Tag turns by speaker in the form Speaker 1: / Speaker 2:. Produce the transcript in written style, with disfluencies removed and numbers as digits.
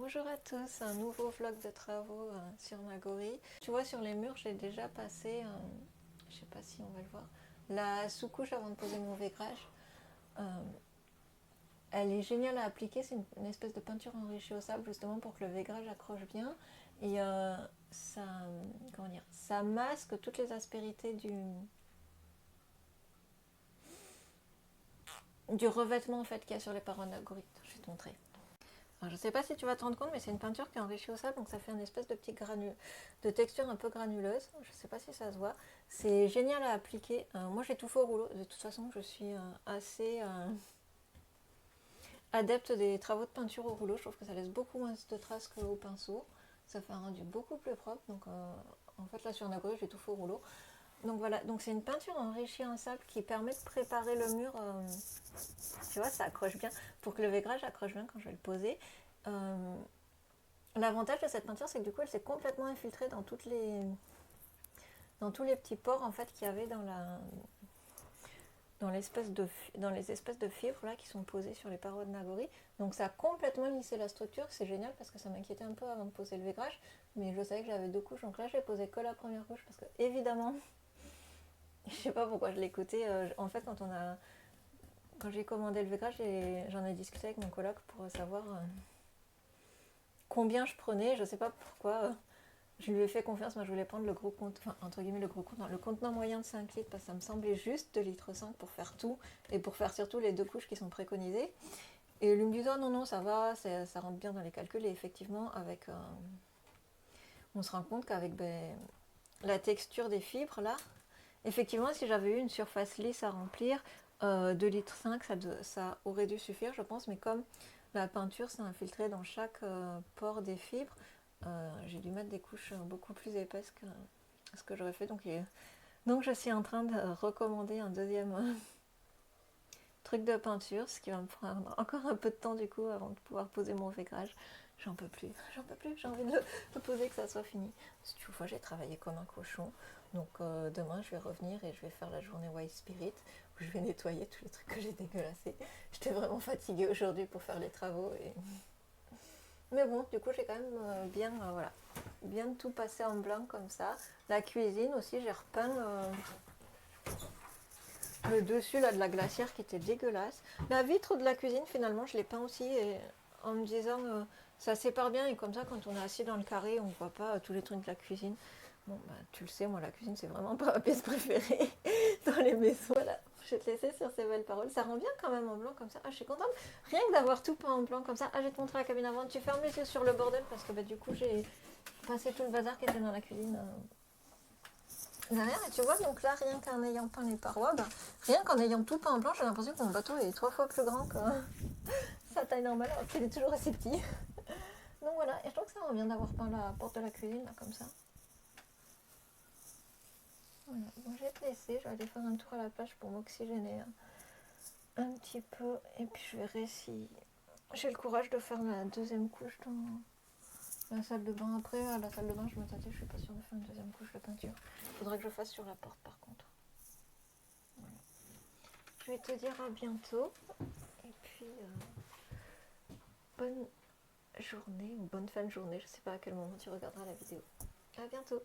Speaker 1: Bonjour à tous, un nouveau vlog de travaux sur Nagori. Tu vois, sur les murs j'ai déjà passé, je sais pas si on va le voir, la sous-couche avant de poser mon vaigrage. Elle est géniale à appliquer, c'est une espèce de peinture enrichie au sable justement pour que le vaigrage accroche bien. Et ça, comment dire, ça masque toutes les aspérités du revêtement en fait qu'il y a sur les parois de Nagori. Je vais te montrer. Alors, je ne sais pas si tu vas te rendre compte, mais c'est une peinture qui est enrichie au sable, donc ça fait une espèce de petit de texture un peu granuleuse. Je ne sais pas si ça se voit. C'est génial à appliquer. Moi, j'ai tout fait au rouleau. De toute façon, je suis assez adepte des travaux de peinture au rouleau. Je trouve que ça laisse beaucoup moins de traces qu'au pinceau. Ça fait un rendu beaucoup plus propre. Donc, en fait, là, sur Nagori, j'ai tout fait au rouleau. Donc voilà, donc c'est une peinture enrichie en sable qui permet de préparer le mur. Tu vois, ça accroche bien. Pour que le vaigrage accroche bien quand je vais le poser. L'avantage de cette peinture, c'est que du coup, elle s'est complètement infiltrée dans tous les petits pores en fait qu'il y avait dans les espèces de fibres là qui sont posées sur les parois de Nagori. Donc ça a complètement lissé la structure. C'est génial parce que ça m'inquiétait un peu avant de poser le vaigrage, mais je savais que j'avais deux couches. Donc là, j'ai posé que la première couche parce que évidemment, je sais pas pourquoi je l'ai coûté. En fait, quand j'ai commandé le vaigrage, j'en ai discuté avec mon coloc pour savoir combien je prenais. Je sais pas pourquoi. Je lui ai fait confiance, moi je voulais prendre le gros compte, enfin entre guillemets le gros contenant, le contenant moyen de 5 litres parce que ça me semblait juste 2 litres 5 pour faire tout et pour faire surtout les deux couches qui sont préconisées. Et lui me dit oh non non ça va, ça rentre bien dans les calculs et effectivement on se rend compte qu'avec la texture des fibres là, effectivement si j'avais eu une surface lisse à remplir, 2 litres 5 ça aurait dû suffire je pense, mais comme la peinture s'est infiltrée dans chaque pore des fibres, j'ai dû mettre des couches beaucoup plus épaisses que ce que j'aurais fait. Donc je suis en train de recommander un deuxième truc de peinture, ce qui va me prendre encore un peu de temps du coup avant de pouvoir poser mon vaigrage. J'en peux plus, j'ai envie de le poser, que ça soit fini. Parce que tu vois, j'ai travaillé comme un cochon. Donc demain, je vais revenir et je vais faire la journée White Spirit où je vais nettoyer tous les trucs que j'ai dégueulassés. J'étais vraiment fatiguée aujourd'hui pour faire les travaux. Mais bon, du coup, j'ai quand même voilà, bien tout passé en blanc comme ça. La cuisine aussi, j'ai repeint le dessus là, de la glacière qui était dégueulasse. La vitre de la cuisine, finalement, je l'ai peint aussi en me disant ça sépare bien et comme ça, quand on est assis dans le carré, on ne voit pas tous les trucs de la cuisine. Bon, bah, tu le sais, moi, la cuisine, c'est vraiment pas ma pièce préférée dans les maisons. Voilà, je vais te laisser sur ces belles paroles. Ça rend bien quand même en blanc comme ça. Ah, je suis contente. Rien que d'avoir tout peint en blanc comme ça. Ah, je vais te montrer la cabine avant. Tu fermes les yeux sur le bordel parce que bah, du coup, j'ai passé tout le bazar qui était dans la cuisine. Derrière, et tu vois, donc là, rien qu'en ayant peint les parois, bah, rien qu'en ayant tout peint en blanc, j'ai l'impression que mon bateau est 3 fois plus grand que sa taille normale, alors qu'il est toujours assez petit. Donc voilà, et je trouve que ça rend bien d'avoir peint la porte de la cuisine, là, comme ça. Voilà, bon, je vais te laisser, je vais aller faire un tour à la plage pour m'oxygéner un petit peu, et puis je verrai si j'ai le courage de faire la deuxième couche dans la salle de bain. Après, à la salle de bain, je me tâtais, je suis pas sûre de faire une deuxième couche de peinture. Il faudrait que je fasse sur la porte, par contre. Voilà. Je vais te dire à bientôt, et puis bonne journée ou bonne fin de journée, je sais pas à quel moment tu regarderas la vidéo. À bientôt.